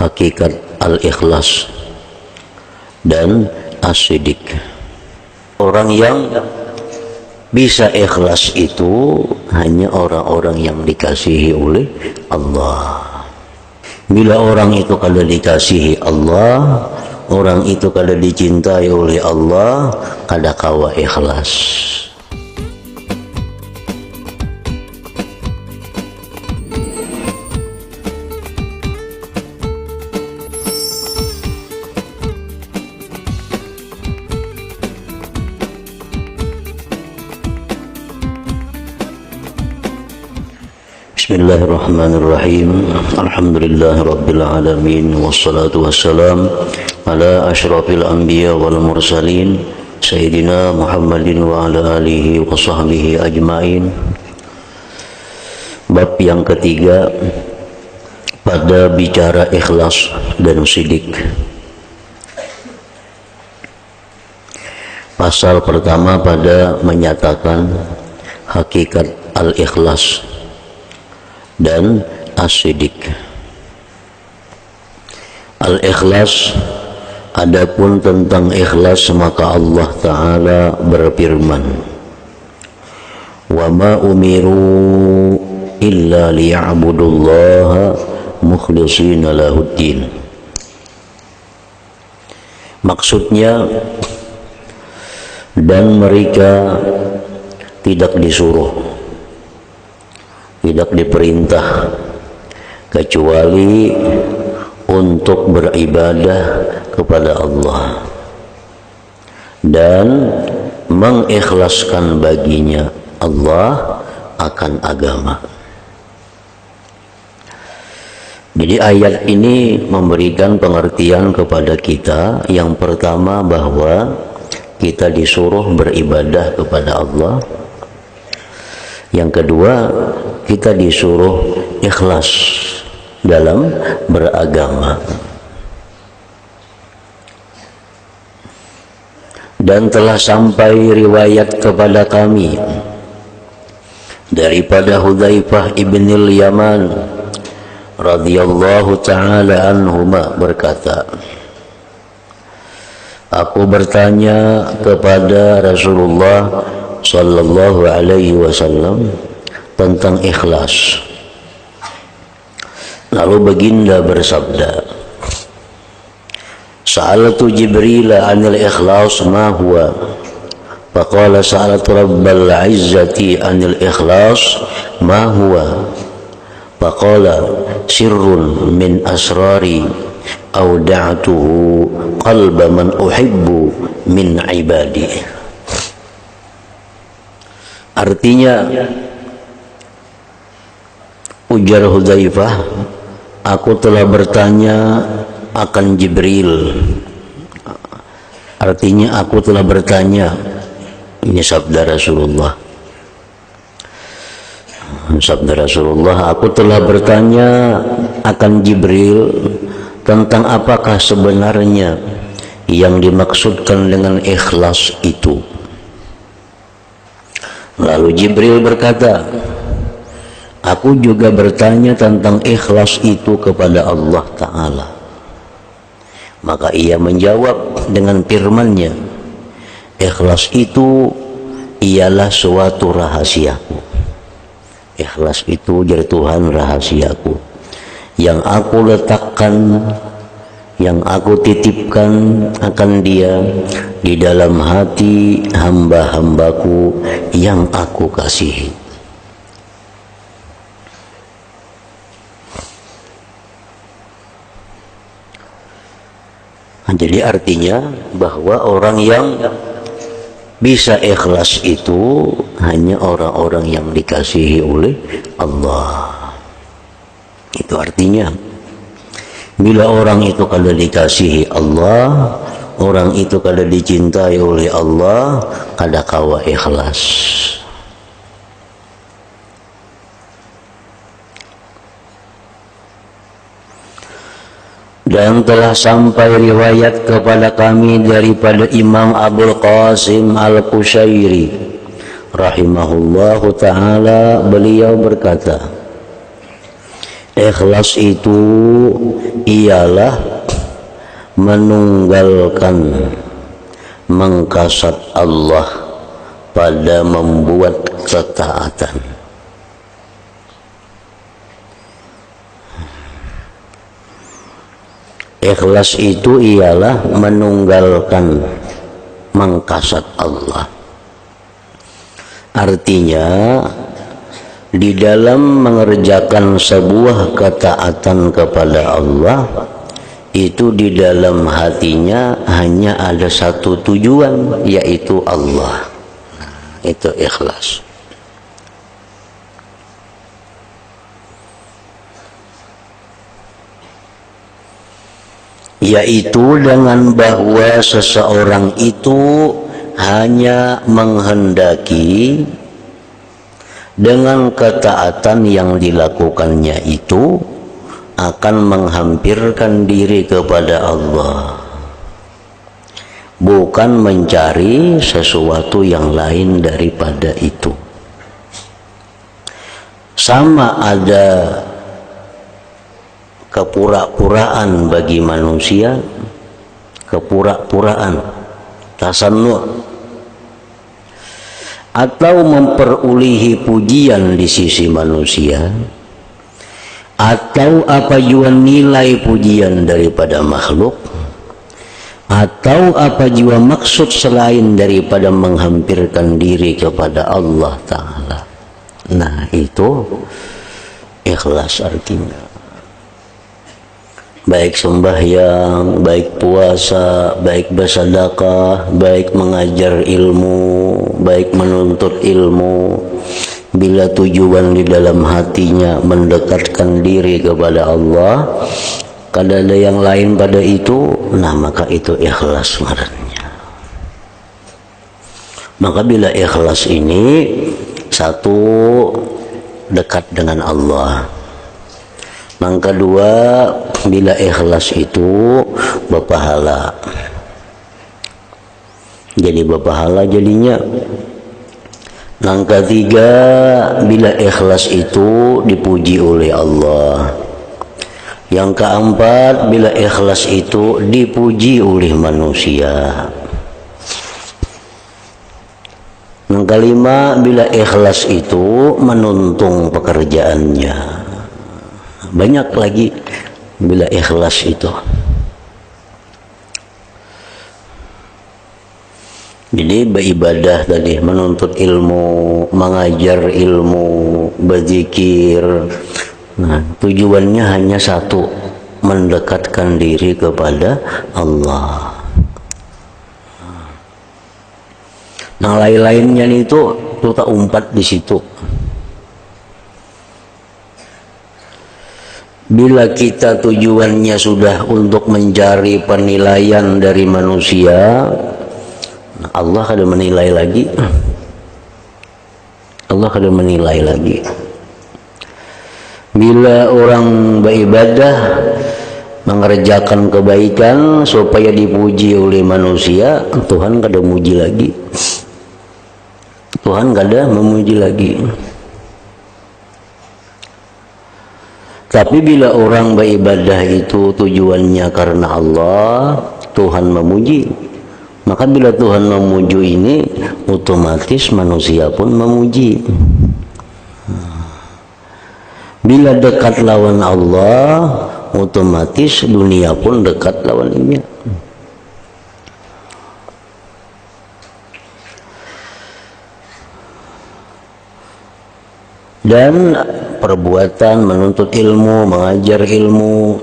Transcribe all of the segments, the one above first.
hakikat al-ikhlas dan as-siddiq. Orang yang bisa ikhlas itu hanya orang-orang yang dikasihi oleh Allah. Bila orang itu kalau dikasihi Allah, orang itu kalau dicintai oleh Allah, kada kawa ikhlas. Bismillahirrahmanirrahim. Alhamdulillahirabbil wassalatu wassalam ala asyrafil anbiya wal mursalin sayyidina Muhammadin wa ala alihi wa sahbihi ajmain. Bab yang ketiga pada bicara ikhlas dan siddiq. Pasal pertama pada menyatakan hakikat al-ikhlas dan as-siddiq. Al-ikhlas, adapun tentang ikhlas maka Allah Ta'ala berfirman, wa ma umiru illa liya'budullaha mukhlishina lahuddin. Maksudnya, dan mereka tidak disuruh, tidak diperintah kecuali untuk beribadah kepada Allah dan mengikhlaskan baginya Allah akan agama. Jadi ayat ini memberikan pengertian kepada kita yang pertama bahwa kita disuruh beribadah kepada Allah. Yang kedua, kita disuruh ikhlas dalam beragama. Dan telah sampai riwayat kepada kami daripada Hudzaifah ibnil Yaman radhiyallahu ta'ala anhuma berkata, aku bertanya kepada Rasulullah sallallahu alaihi wasallam tentang ikhlas. Lalu baginda bersabda, sa'altu Jibril 'anil ikhlas ma huwa, faqala sa'altu rabbal 'izzati 'anil ikhlas ma huwa, faqala sirrun min asrari awda'tuhu qalba man uhibbu min ibadi. Artinya, ujar Hudzaifah, aku telah bertanya akan Jibril. Artinya aku telah bertanya, ini sabda Rasulullah. Sabda Rasulullah, aku telah bertanya akan Jibril tentang apakah sebenarnya yang dimaksudkan dengan ikhlas itu. Lalu Jibril berkata, aku juga bertanya tentang ikhlas itu kepada Allah Ta'ala. Maka ia menjawab dengan firman-Nya, ikhlas itu ialah suatu rahasiaku. Ikhlas itu jadi Tuhan rahasiaku yang aku letakkan, yang aku titipkan akan Dia di dalam hati hamba-hambaku yang aku kasihi. Jadi artinya bahwa orang yang bisa ikhlas itu hanya orang-orang yang dikasihi oleh Allah. Itu artinya, bila orang itu kalau dikasihi Allah, orang itu kalau dicintai oleh Allah, kada kawa ikhlas. Dan telah sampai riwayat kepada kami daripada Imam Abul Qasim Al-Qushairi rahimahullahu ta'ala, beliau berkata, Ikhlas itu ialah menunggalkan mengkasat Allah pada membuat ketaatan. Ikhlas itu ialah menunggalkan mengkasat Allah. Artinya di dalam mengerjakan sebuah ketaatan kepada Allah itu di dalam hatinya hanya ada satu tujuan, yaitu Allah. Itu ikhlas. Yaitu dengan bahwa seseorang itu hanya menghendaki dengan ketaatan yang dilakukannya itu akan menghampirkan diri kepada Allah, bukan mencari sesuatu yang lain daripada itu. Sama ada kepura-puraan bagi manusia, kepura-puraan, tasannu', atau memperolehi pujian di sisi manusia, atau apa jua nilai pujian daripada makhluk, atau apa jua maksud selain daripada menghampirkan diri kepada Allah Ta'ala. Nah, itu ikhlas artinya. Baik sembahyang, baik puasa, baik bersedekah, baik mengajar ilmu, baik menuntut ilmu, bila tujuan di dalam hatinya mendekatkan diri kepada Allah, kada ada yang lain pada itu, nah maka itu ikhlas ngarannya. Maka bila ikhlas ini, satu, dekat dengan Allah. Yang kedua, bila ikhlas itu berpahala. Jadi berpahala jadinya. Yang ketiga, bila ikhlas itu dipuji oleh Allah. Yang keempat, bila ikhlas itu dipuji oleh manusia. Yang kelima, bila ikhlas itu menuntung pekerjaannya. Banyak lagi bila ikhlas itu. Jadi beribadah tadi, menuntut ilmu, mengajar ilmu, berzikir. Nah, tujuannya hanya satu, mendekatkan diri kepada Allah. Nah, lain-lainnya itu kita umpat di situ. Bila kita tujuannya sudah untuk mencari penilaian dari manusia, Allah akan menilai lagi. Allah akan menilai lagi. Bila orang beribadah, mengerjakan kebaikan supaya dipuji oleh manusia, Tuhan kada muji lagi. Tuhan kada memuji lagi. Tapi bila orang beribadah itu tujuannya karena Allah, Tuhan memuji. Maka bila Tuhan memuji ini, otomatis manusia pun memuji. Bila dekat lawan Allah, otomatis dunia pun dekat lawannya. Dan perbuatan menuntut ilmu, mengajar ilmu,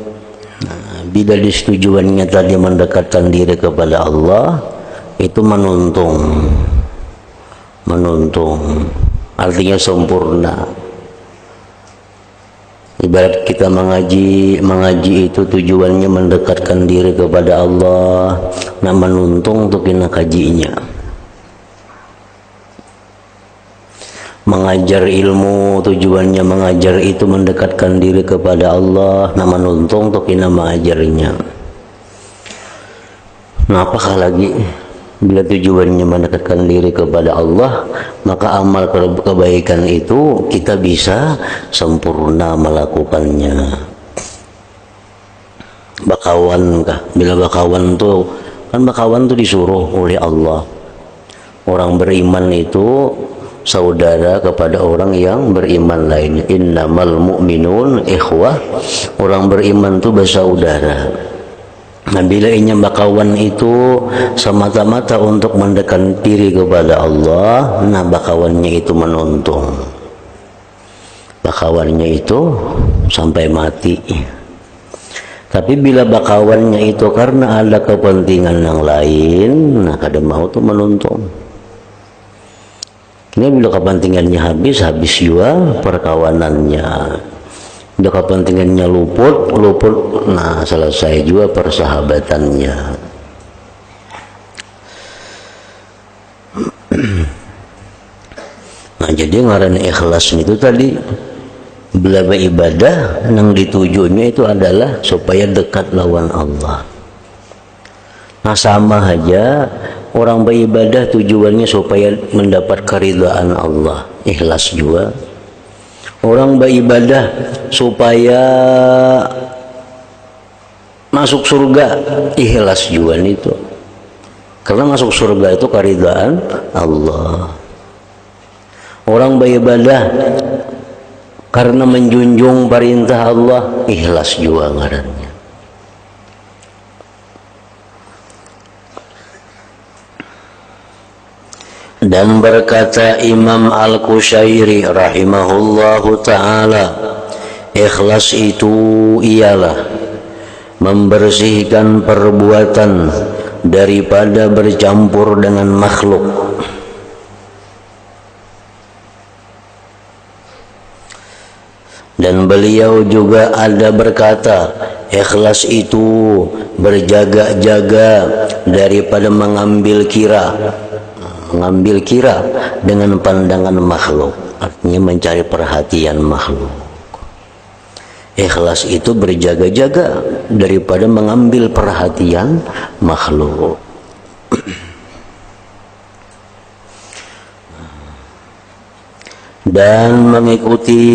nah, bila disetujuannya tadi mendekatkan diri kepada Allah, itu menuntung, artinya sempurna. Ibarat kita mengaji itu tujuannya mendekatkan diri kepada Allah, nah menuntung untuk kita kajinya. Mengajar ilmu tujuannya mengajar itu mendekatkan diri kepada Allah, nah menuntung untuk kita mengajarnya. Nah apakah lagi Bila tujuannya mendekatkan diri kepada Allah, maka amal kebaikan itu kita bisa sempurna melakukannya. Bakawan kah? Bila bakawan tuh kan bakawan tuh disuruh oleh Allah. Orang beriman itu saudara kepada orang yang beriman lainnya. Innamal mu'minun ikhwah. Orang beriman itu bersaudara. Nah, bila ingin bakawan itu semata-mata untuk mendekatkan diri kepada Allah, nah bakawannya itu menuntung. Bakawannya itu sampai mati. Tapi bila bakawannya itu karena ada kepentingan yang lain, nah kada mau tuh menuntung. Ini bila kepentingannya habis juga perkawanannya. Bila kepentingannya luput, nah selesai juga persahabatannya. Nah jadi ngaran ikhlas itu tadi, bila beribadah yang ditujunya itu adalah supaya dekat lawan Allah. Nah sama aja orang beribadah tujuannya supaya mendapat keridhaan Allah, ikhlas juga. Orang beribadah supaya masuk surga, ikhlas juga itu. Karena masuk surga itu keridhaan Allah. Orang beribadah karena menjunjung perintah Allah, ikhlas juga ngarannya. Dan berkata Imam Al-Qushairi rahimahullahu ta'ala, ikhlas itu ialah membersihkan perbuatan daripada bercampur dengan makhluk. Dan beliau juga ada berkata, ikhlas itu berjaga-jaga daripada mengambil kira dengan pandangan makhluk, artinya mencari perhatian makhluk. Ikhlas itu berjaga-jaga daripada mengambil perhatian makhluk. Dan mengikuti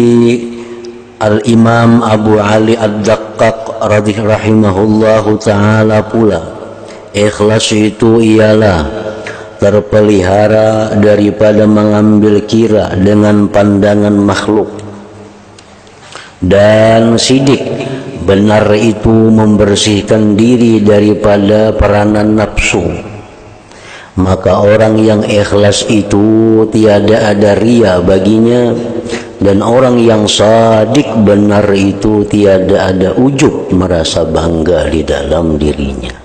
Al-Imam Abu Ali Ad-Daqqaq rahimahullahu ta'ala pula, ikhlas itu ialah terpelihara daripada mengambil kira dengan pandangan makhluk. Dan sidik, benar itu membersihkan diri daripada peranan nafsu. Maka orang yang ikhlas itu tiada ada ria baginya, dan orang yang sadik benar itu tiada ada ujub, merasa bangga di dalam dirinya.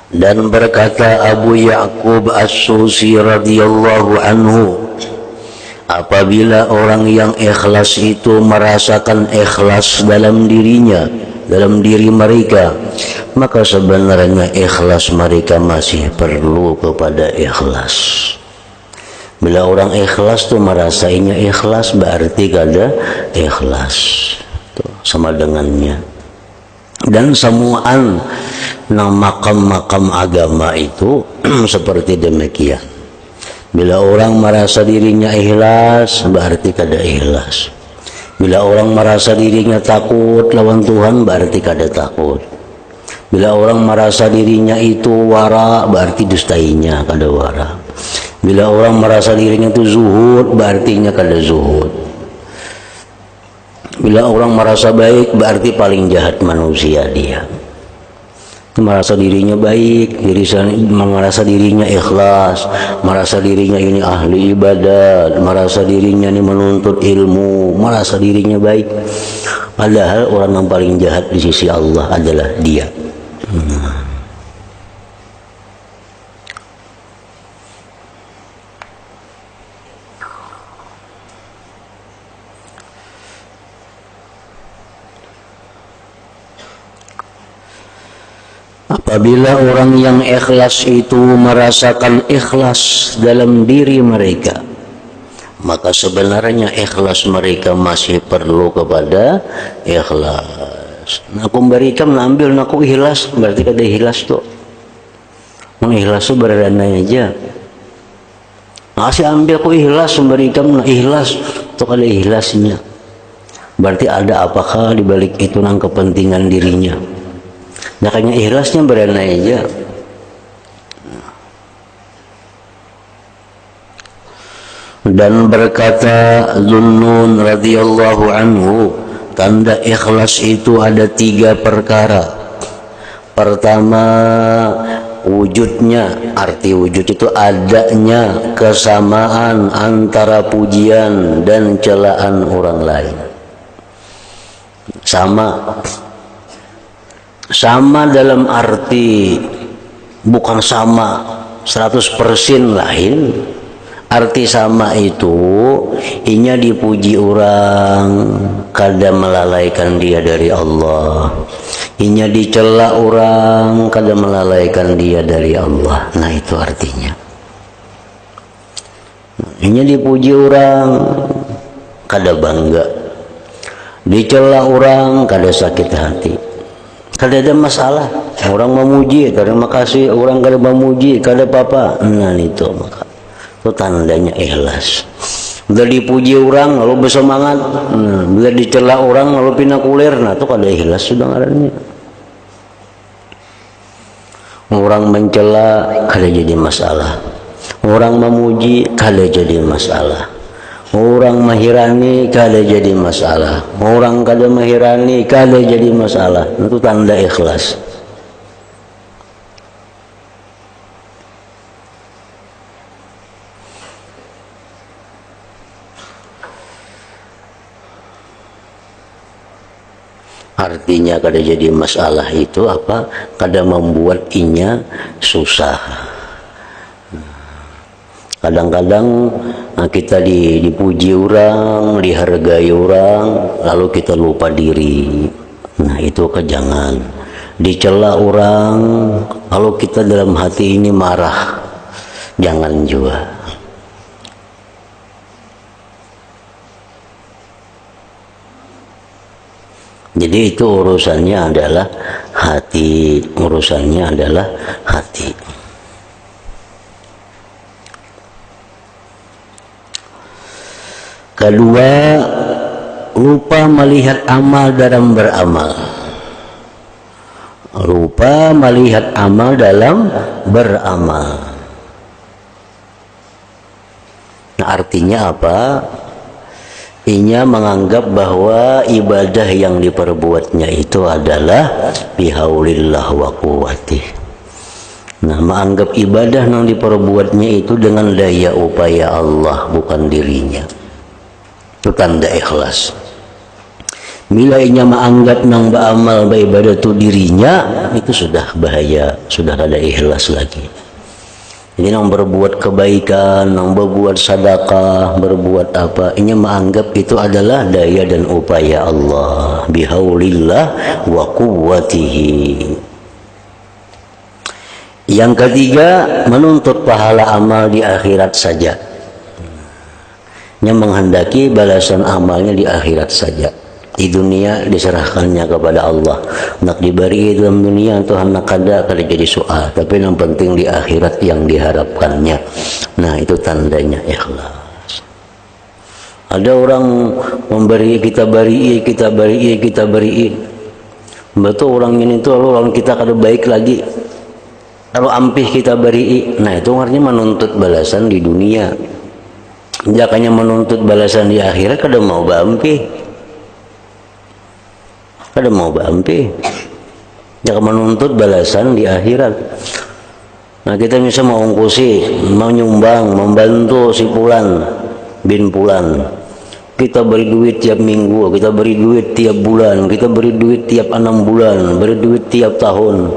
Dan berkata Abu Ya'qub As-Susi radhiyallahu anhu, apabila orang yang ikhlas itu merasakan ikhlas dalam dirinya, dalam diri mereka, maka sebenarnya ikhlas mereka masih perlu kepada ikhlas. Bila orang ikhlas tuh merasainya ikhlas, berarti kada ikhlas tuh, sama dengannya. Dan semuaan makam-makam agama itu seperti demikian. Bila orang merasa dirinya ikhlas, berarti kada ikhlas. Bila orang merasa dirinya takut lawan Tuhan, berarti kada takut. Bila orang merasa dirinya itu wara, berarti dustainya kada wara. Bila orang merasa dirinya itu zuhud, berarti kada zuhud. Bila orang merasa baik, berarti paling jahat manusia dia. Merasa dirinya baik, merasa dirinya ikhlas, merasa dirinya ini ahli ibadat, merasa dirinya ini menuntut ilmu, merasa dirinya baik. Padahal orang yang paling jahat di sisi Allah adalah dia. Apabila orang yang ikhlas itu merasakan ikhlas dalam diri mereka, maka sebenarnya ikhlas mereka masih perlu kepada ikhlas. Nah, aku berikan ambil naku ikhlas, berarti kada ikhlas tuh. Mun ikhlas tuh berada aja. Ngasih ambil ku ikhlas memberikan ikhlas tuh kada ikhlasnya. Berarti ada apakah di balik itu nang kepentingan dirinya. Nah, kayaknya ikhlasnya berada aja. Dan berkata Zunnun radhiyallahu anhu, tanda ikhlas itu ada 3 perkara. Pertama, wujudnya, arti wujud itu adanya kesamaan antara pujian dan celaan orang lain. Sama dalam arti bukan sama 100% lain. Arti sama itu inya dipuji orang kada melalaikan dia dari Allah, inya dicela orang kada melalaikan dia dari Allah. Nah, itu artinya. Inya dipuji orang kada bangga, dicela orang kada sakit hati, kada ada masalah. Orang memuji kada makasih, orang kada memuji kada apa-apa. Nah, itu maka itu tandanya ikhlas. Bila dipuji orang lalu bersemangat, bila dicela orang lalu pinakulir, nah itu kada ikhlas sudah ngarannya. Orang mencela kada jadi masalah, orang memuji kada jadi masalah, orang menghirani kada jadi masalah, orang kada menghirani kada jadi masalah. Itu tanda ikhlas. Artinya kada jadi masalah itu apa? Kada membuat inya susah. Kadang-kadang kita dipuji orang, dihargai orang, lalu kita lupa diri. Nah, itu jangan. Dicela orang, lalu kita dalam hati ini marah. Jangan juga. Jadi itu urusannya adalah hati, urusannya adalah hati. Kedua, lupa melihat amal dalam beramal. Lupa melihat amal dalam beramal. Nah, artinya apa? Inya menganggap bahwa ibadah yang diperbuatnya itu adalah bihaulillah wa quwwatih. Nah, menganggap ibadah yang diperbuatnya itu dengan daya upaya Allah, bukan dirinya. Itu tanda ikhlas. Bila inya menganggap nang beramal beribadah itu dirinya, itu sudah bahaya, sudah ada ikhlas lagi. Jadi nang berbuat kebaikan, nang berbuat sedekah, berbuat apa, ini menganggap itu adalah daya dan upaya Allah, bihaulillah wa quwwatihi. Yang ketiga, menuntut pahala amal di akhirat saja. Yang menghendaki balasan amalnya di akhirat saja. Di dunia diserahkannya kepada Allah. Nak diberi dalam dunia Tuhan nak kada jadi soal, tapi yang penting di akhirat yang diharapkannya. Nah, itu tandanya ikhlas. Ada orang memberi kita beri. Betul orang ini tuh orang kita kada baik lagi. Kalau ampih kita beri. Nah, itu artinya menuntut balasan di dunia. Jakanya menuntut balasan di akhirat kada mau bampih. Kada mau bampi, jangan menuntut balasan di akhirat. Nah, kita bisa mau ongkosi, mau nyumbang, membantu si Pulan bin Pulan. Kita beri duit tiap minggu, kita beri duit tiap bulan, kita beri duit tiap 6 bulan, beri duit tiap tahun.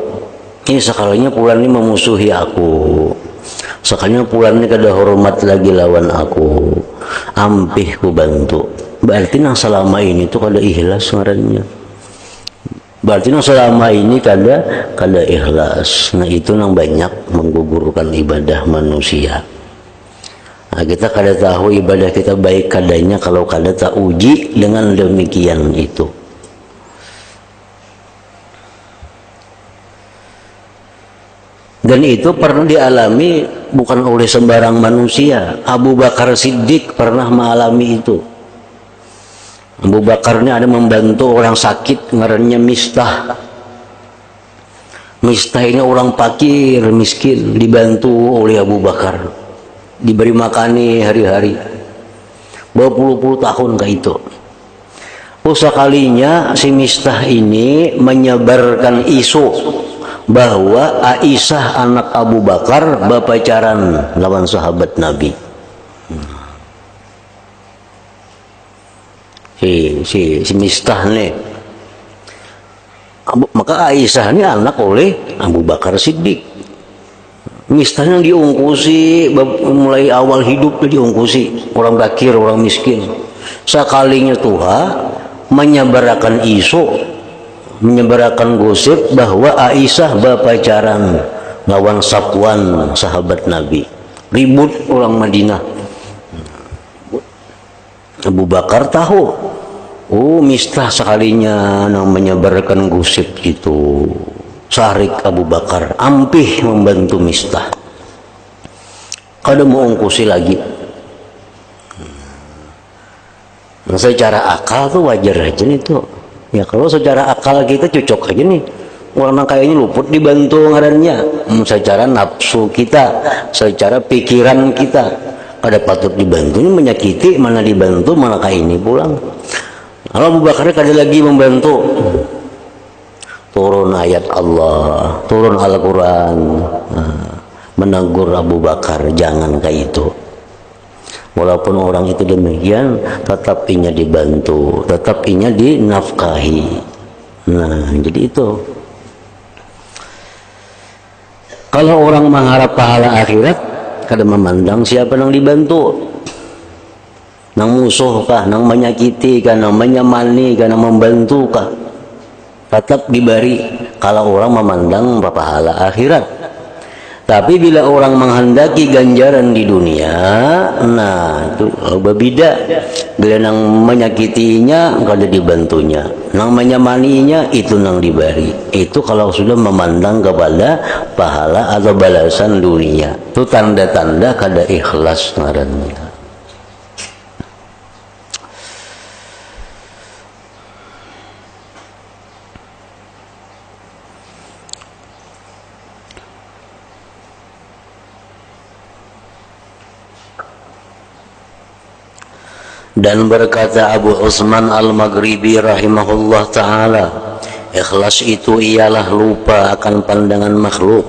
Ini sekalinya Pulan ini memusuhi aku, sekalinya Pulan ini kada hormat lagi lawan aku. Ampih ku bantu. Berarti nang selama ini tuh kada ikhlas ngarannya. Berarti nang selama ini kada ikhlas. Nah, itu nang banyak menggugurkan ibadah manusia. Nah, kita kada tahu ibadah kita baik kadanya kalau kada tak uji dengan demikian itu. Dan itu pernah dialami bukan oleh sembarang manusia. Abu Bakar Siddiq pernah mengalami itu. Abu Bakar ini ada membantu orang sakit, ngarannya Mistah. Mistah ini orang fakir, miskin, dibantu oleh Abu Bakar. Diberi makani hari-hari. Berpuluh-puluh tahun ke itu. Sekalinya si Mistah ini menyebarkan isu bahwa Aisyah anak Abu Bakar berpacaran lawan sahabat Nabi. Si Mistah nih. Maka Aisyah ini anak oleh Abu Bakar Siddiq. Mistahnya diungkusi mulai awal hidupnya, diungkusi orang fakir, orang miskin. Sekalinya Tuhan menyebarkan isu, menyebarkan gosip bahwa Aisyah berpacaran lawan Safwan sahabat Nabi. Ribut orang Madinah. Abu Bakar tahu, Mistah sekalinya menyebarkan gosip itu. Sarik Abu Bakar ampih membantu Mistah. Kada mau ungkusi lagi. Secara akal tuh wajar aja nih tuh. Ya kalau secara akal kita cocok aja nih. Orang kayaknya luput dibantu ngarannya. Secara nafsu kita, secara pikiran kita, kada patut dibantu. Ini menyakiti, mana dibantu, mana kayak ini pulang. Kalau Abu Bakar kada lagi membantu. Turun ayat Allah, turun Al-Quran, menegur Abu Bakar, jangan kayak itu. Walaupun orang itu demikian, tetap inya dibantu, tetap inya dinafkahi. Nah, jadi itu. Kalau orang mengharap pahala akhirat, kadang memandang siapa yang dibantu. Nang musuh kah, nang menyakiti kah, nang menyamani kah, nang membantu kah. Tetap diberi kalau orang memandang pahala akhirat. Tapi bila orang menghendaki ganjaran di dunia, nah itu berbeda. Bila nang menyakitinya, kada dibantunya. Nang menyamaninya, itu nang diberi. Itu kalau sudah memandang kepada pahala atau balasan dunia. Itu tanda-tanda kada ikhlas ngarannya. Dan berkata Abu Utsman Al-Maghribi rahimahullah ta'ala, ikhlas itu ialah lupa akan pandangan makhluk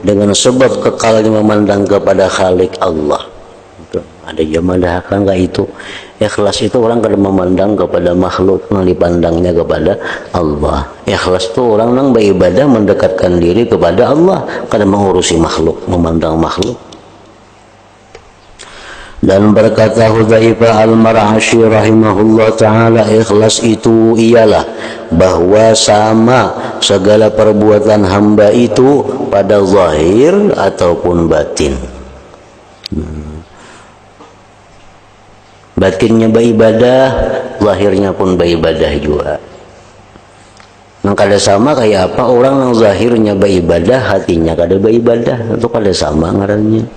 dengan sebab kekalnya memandang kepada Khalik Allah. Itu. Ada yang mendahkan enggak itu? Ikhlas itu orang kada memandang kepada makhluk, yang dipandangnya kepada Allah. Ikhlas itu orang yang beribadah mendekatkan diri kepada Allah, kada mengurusi makhluk, memandang makhluk. Dan berkata Hudzaifah Al-Mar'ashi rahimahullah ta'ala, ikhlas itu ialah bahwa sama segala perbuatan hamba itu pada zahir ataupun batin. Batinnya beribadah, zahirnya pun beribadah juga. Yang kada sama kayak apa orang yang zahirnya beribadah, hatinya kada beribadah, itu kada sama ngarannya.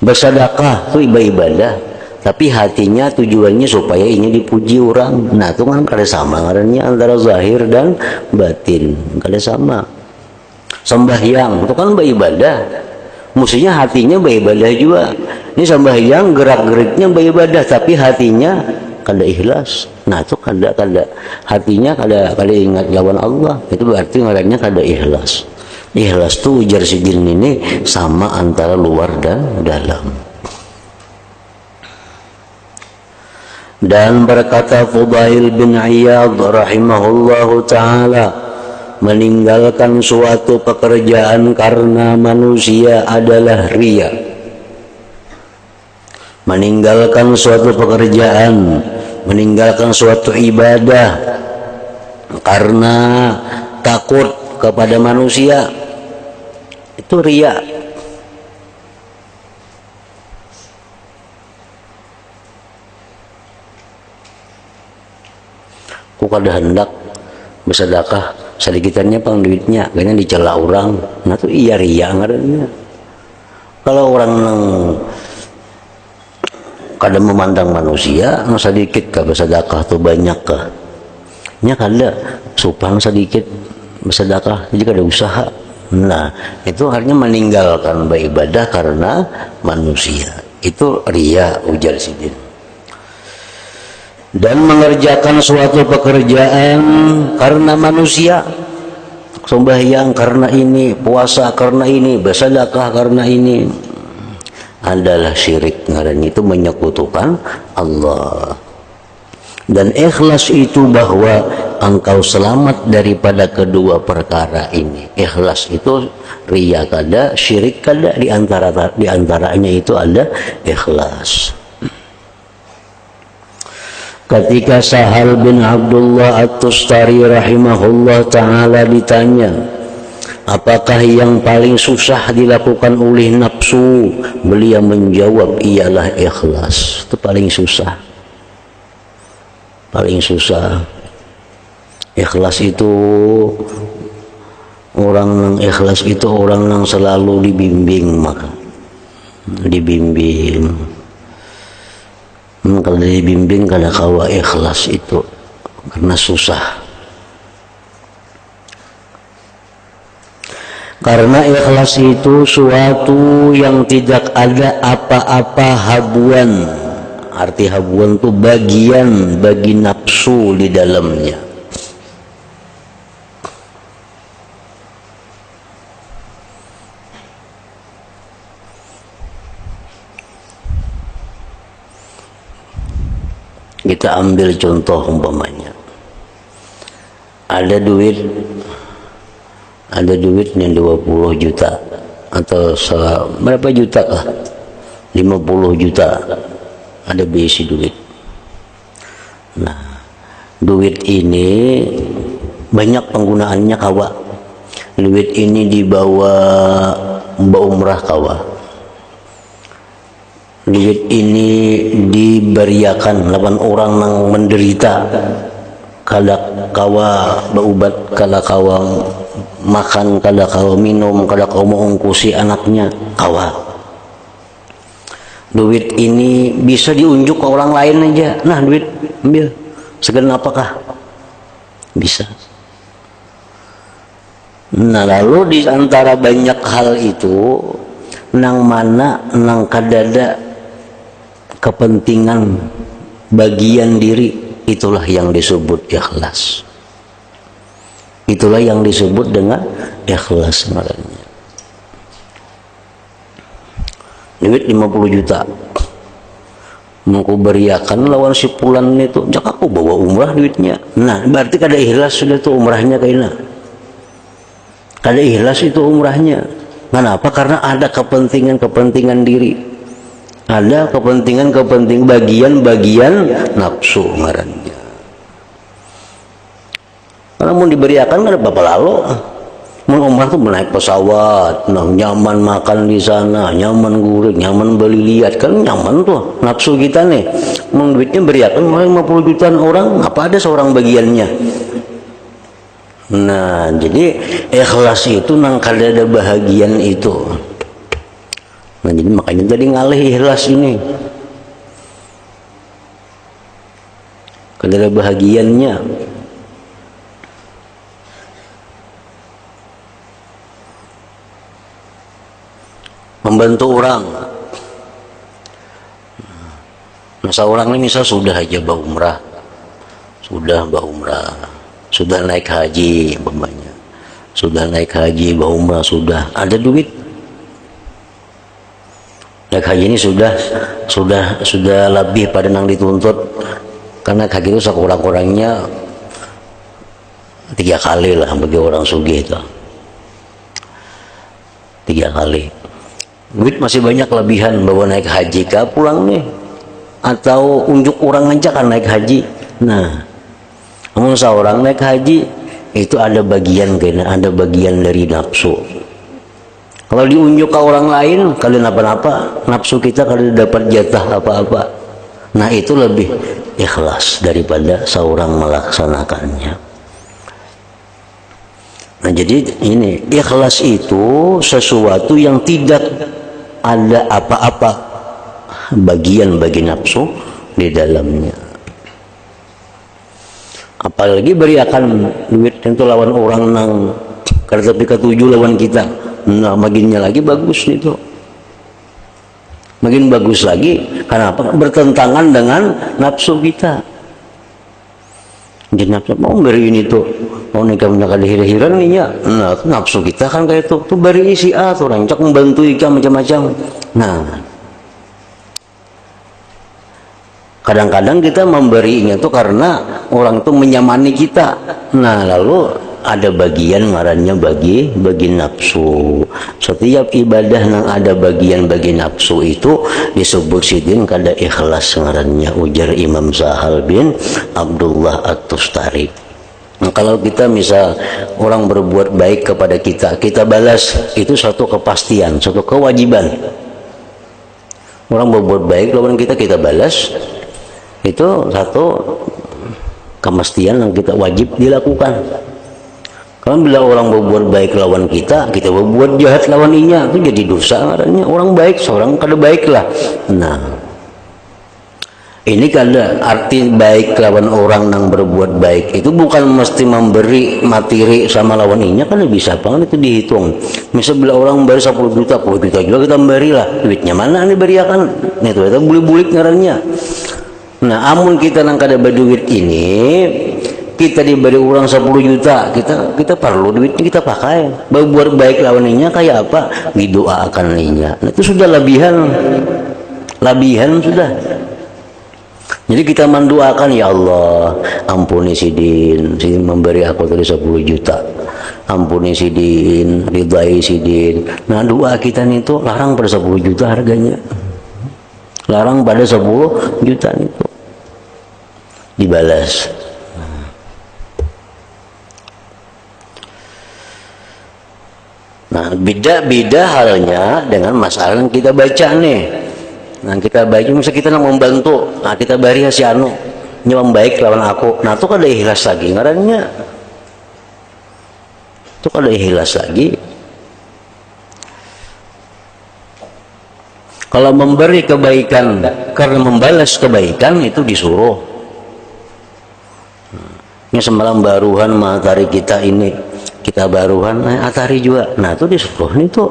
Bersedekah itu ibadah, tapi hatinya tujuannya supaya ini dipuji orang. Nah itu kan kada sama ngarannya antara zahir dan batin, kada sama. Sembahyang itu kan beribadah, mestinya hatinya beribadah juga. Ini sembahyang gerak-geriknya beribadah, tapi hatinya kada ikhlas. Nah itu kada hatinya kada ingat lawan Allah, itu berarti ngarannya kada ikhlas. Ikhlas itu ujar sidin ini sama antara luar dan dalam. Dan berkata Fudail bin Iyad rahimahullahu ta'ala, meninggalkan suatu pekerjaan karena manusia adalah riya. Meninggalkan suatu pekerjaan, meninggalkan suatu ibadah karena takut kepada manusia, itu riya. Ku kada hendak bersedekah sedikitannya pang duitnya kayaknya dicela orang, nah tuh iya ria ngarannya. Kalau orang nang kadang memandang manusia nu sedikit ka bersedekah tuh banyak ka nya kada supang sedikit bersedekah jadi kada usaha. Nah itu artinya meninggalkan beribadah karena manusia, itu ria ujar Sidin. Dan mengerjakan suatu pekerjaan karena manusia, sembahyang karena ini, puasa karena ini, bersedekah karena ini, adalah syirik. Dan itu menyekutukan Allah. Dan ikhlas itu bahwa engkau selamat daripada kedua perkara ini. Ikhlas itu riya kada, syirik kada, diantaranya itu ada ikhlas. Ketika Sahal bin Abdullah At-Tustari rahimahullah ta'ala ditanya, apakah yang paling susah dilakukan oleh nafsu? Beliau menjawab, ialah ikhlas. Itu paling susah. Paling susah. Ikhlas itu orang yang ikhlas itu orang yang selalu dibimbing, maka dibimbing. Kalau dibimbing kada kawa ikhlas itu karena susah. Karena ikhlas itu suatu yang tidak ada apa-apa habuan. Arti habuan itu bagian bagi nafsu di dalamnya. Kita ambil contoh umpamanya, ada duit yang 20 juta atau berapa juta kah, 50 juta ada berisi duit. Nah duit ini banyak penggunaannya kawa, duit ini dibawa umrah kawa, duit ini diberiakan lawan orang yang menderita, kada kawa baubat, kada kawa makan, kada kawa minum, kada kawa mengungkusi anaknya kawa. Duit ini bisa diunjuk ke orang lain aja, nah duit ambil segan apakah bisa. Nah lalu di antara banyak hal itu nang mana nang kadada kepentingan bagian diri, itulah yang disebut ikhlas. Itulah yang disebut dengan ikhlas sebenarnya. Duit 50 juta mau beriakan lawan si pulan itu, jak aku bawa umrah duitnya. Nah berarti kada ikhlas sudah tuh umrahnya kaina, kada ikhlas itu umrahnya. Kenapa? Karena ada kepentingan diri, ada kepentingan bagian nafsu ngarannya. Karena mau diberiakan kan ada apa lalu. Mau umrah tuh naik pesawat, nah, nyaman makan di sana, nyaman guring, nyaman beli lihat, kan nyaman tuh nafsu kita nih. Mau duitnya beriakan 50 jutaan orang, apa ada seorang bagiannya. Nah jadi ikhlas itu nang kada ada bahagian itu. Nah jadi makanya tadi ngalih ikhlas ini kada ada bahagiannya. Membantu orang, masa orang ini misal sudah aja umrah, sudah naik haji umpamanya, sudah naik haji umrah, sudah ada duit. Naik haji ini sudah lebih pada nang dituntut, karena haji itu sekurang-kurangnya 3 kali lah bagi orang sugih itu, 3 kali. Duit masih banyak lebihan, bawa naik haji kah pulang nih, atau unjuk orang aja kan naik haji. Nah namun seorang naik haji itu ada bagian dari nafsu. Kalau diunjuk ke orang lain, kalian apa-apa, nafsu kita kalian dapat jatah apa-apa. Nah itu lebih ikhlas daripada seorang melaksanakannya. jadi ini ikhlas itu sesuatu yang tidak ada apa-apa bagian bagi nafsu di dalamnya. Apalagi beriakan duit itu lawan orang nang karena tapi ketujuh lawan kita, nah makinnya lagi bagus itu, makin bagus lagi. Kenapa? Bertentangan dengan nafsu kita. Jadi nafsu mau beri ini tuh, mau nikah menyakal hir-hiran nih ya, nah nafsu kita kan kayak tuh beri isi tuh orang cak membantu ikan macam-macam. Nah kadang-kadang kita memberinya tuh karena orang itu menyamani kita. Nah lalu ada bagian ngarannya bagi nafsu. Setiap ibadah yang ada bagian bagi nafsu itu disebut sidin kada ikhlas ngarannya, ujar Imam Sahal bin Abdullah At-Tustari. Nah, kalau kita misal orang berbuat baik kepada kita, kita balas, itu suatu kepastian, suatu kewajiban. Orang berbuat baik lawan kita, kita balas, itu satu kemestian yang kita wajib dilakukan. Kalau bila orang berbuat baik lawan kita, kita berbuat jahat lawan inya, itu jadi dosa ngarannya. Orang baik, seorang kada baik lah. Nah, ini kada arti baik lawan orang yang berbuat baik itu bukan mesti memberi materi sama lawan inya, kan bisa banget itu dihitung. Misal bila orang memberi 10 juta juga kita berilah, duitnya mana nih beriakan? Nih itu bulik-bulik ngarannya. Nah, amun kita nang kada berduit ini, kita diberi orang 10 juta, kita perlu duitnya kita pakai. Berbuat baik lawannya kayak apa? Didoakan inya. Nah, itu sudah labihan sudah. Jadi kita mendoakan, ya Allah, ampuni Sidin memberi aku tadi 10 juta. Ampuni Sidin, ridai Sidin. Nah, doa kita itu larang pada 10 juta harganya. Larang pada 10 juta itu. Dibalas. Nah, beda halnya dengan masalah yang kita baca nih. Nah, kita baca misalnya kita nak membantu, nah kita bari si anu nyawang baik lawan aku. Nah, itu kada ikhlas lagi ngarannya. Itu kada ikhlas lagi. Kalau memberi kebaikan karena membalas kebaikan itu disuruh. Ini semalam baruhan matahari kita ini, kita baruhan atari juga. Nah, itu disuruh itu.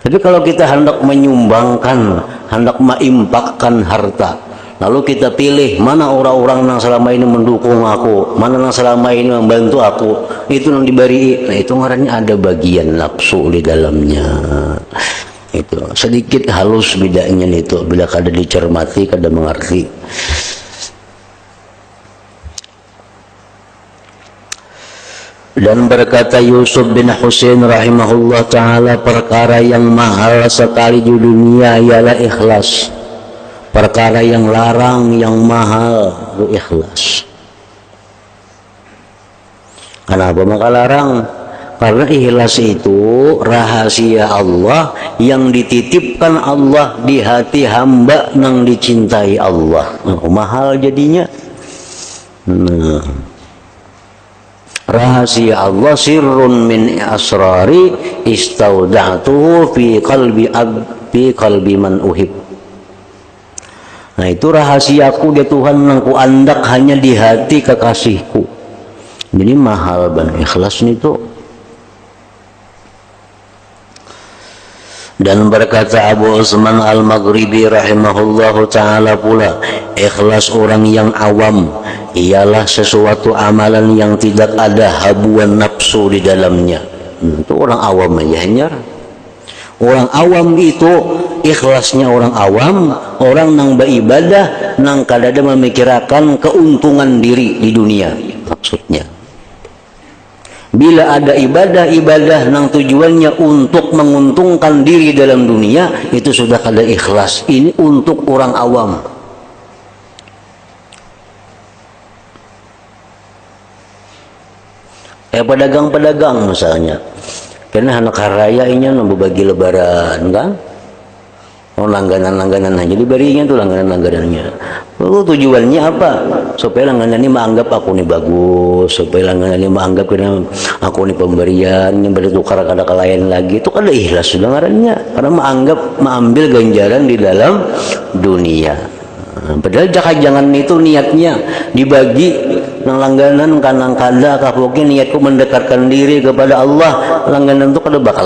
Tapi kalau kita hendak menyumbangkan, hendak mengimpakkan harta, lalu kita pilih mana orang-orang yang selama ini mendukung aku, mana yang selama ini membantu aku, itu yang diberi. Nah, itu ngarannya ada bagian nafsu di dalamnya. Itu sedikit halus bedanya itu bila kada dicermati, kada mengerti. Dan berkata Yusuf bin Husain rahimahullah ta'ala, perkara yang mahal sekali di dunia ialah ikhlas. Perkara yang larang, yang mahal itu ikhlas. Kenapa maka larang? Karena ikhlas itu rahasia Allah yang dititipkan Allah di hati hamba yang dicintai Allah. Nah, mahal jadinya. Nah, rahasia Allah sirrun min asrari istauda'tuhu fi qalbi man uhib. Nah, itu rahasiaku dia Tuhan yang ku andak hanya di hati kekasihku. Jadi mahal ban ikhlas itu. Dan berkata Abu Utsman Al-Maghribi rahimahullahu ta'ala pula, ikhlas orang yang awam ialah sesuatu amalan yang tidak ada habuan nafsu di dalamnya. Itu orang awam aja hanyar. Orang awam itu ikhlasnya orang awam, orang nang beribadah nang kadada memikirkan keuntungan diri di dunia maksudnya. Bila ada ibadah nang tujuannya untuk menguntungkan diri dalam dunia, itu sudah kada ikhlas. Ini untuk orang awam. Pedagang-pedagang misalnya, karena anak raya ini nambah bagi lebaran kan, langganan-langganan aja diberinya tuh langganan-langganannya. Lalu tujuannya apa? Supaya langganan ini menganggap aku ini bagus, supaya langganan ini menganggap aku ini pemberian, yang bertukar ada ke lain lagi. Itu kan ikhlas sudah ngarannya, karena mengambil ganjaran di dalam dunia. Padahal jangan itu niatnya dibagi nang langganan kanang kada kapokin niatku mendekatkan diri kepada Allah, langganan itu kada bakal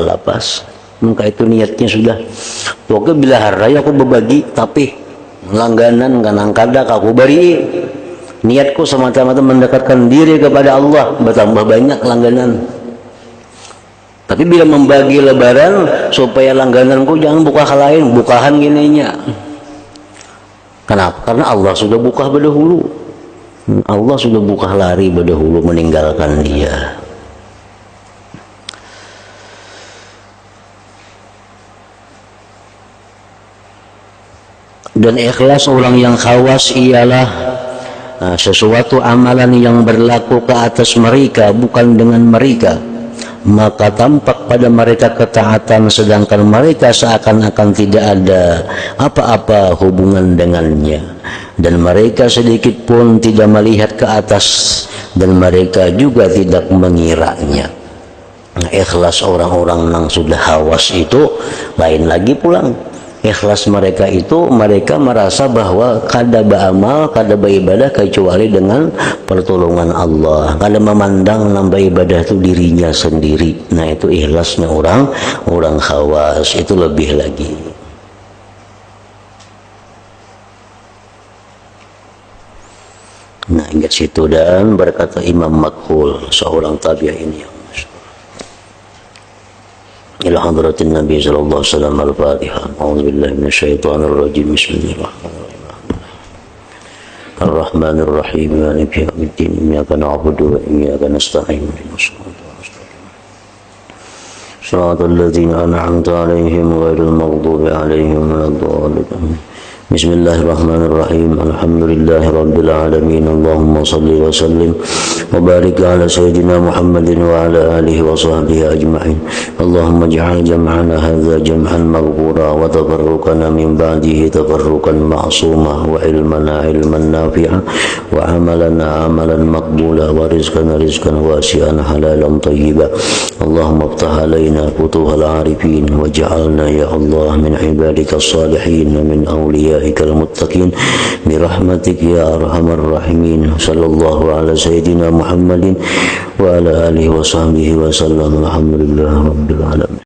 lapas. Maka itu niatnya sudah. Pokoknya bila hari aku berbagi, tapi langganan kanang kada aku beri. Niatku semata-mata mendekatkan diri kepada Allah, bertambah banyak langganan. Tapi bila membagi lebaran supaya langgananku jangan buka hal lain, bukahan gininya. Kenapa? Karena Allah sudah buka berdahulu. Allah sudah buka lari berdahulu meninggalkan dia. Dan ikhlas orang yang khawas ialah sesuatu amalan yang berlaku ke atas mereka, bukan dengan mereka. Maka tampak pada mereka ketaatan, sedangkan mereka seakan-akan tidak ada apa-apa hubungan dengannya. Dan mereka sedikit pun tidak melihat ke atas, dan mereka juga tidak mengiranya. Nah, ikhlas orang-orang yang sudah hawas itu lain lagi pulang. Ikhlas mereka itu, mereka merasa bahwa kada beramal, kada beribadah kecuali dengan pertolongan Allah. Kada memandang nambah ibadah itu dirinya sendiri. Nah, itu ikhlasnya orang khawas, itu lebih lagi. Nah, ingat situ. Dan berkata Imam Makhul, seorang tabi'in yang إلى حضرة النبي صلى الله عليه وسلم الفاتحة. أعوذ بالله من الشيطان الرجيم. بسم الله الرحمن الرحيم. مالك يوم الدين. إياك نعبد وإياك نستعين. صراط الذين أنعمت عليهم غير المغضوب عليهم ولا الضالين. بسم الله الرحمن الرحيم. الحمد لله رب العالمين. اللهم صل وسلم وبارك على سيدنا محمد وعلى آله وصحبه أجمعين. اللهم اجعل جمعنا هذا جمعا مغفورا، وتفرقنا من بعده تفرقا معصوما، وعلمنا علما نافعا، وعملنا عملا مقبولا، ورزقنا رزقا واسعا حلالا طيبا. اللهم افتح علينا فتوح العارفين، واجعلنا يا الله من عبادك الصالحين، من أوليائك المتقين، برحمتك يا أرحم الراحمين. صلى الله على سيدنا محمد وعلى آله وصحبه وسلم. الحمد لله رب العالمين.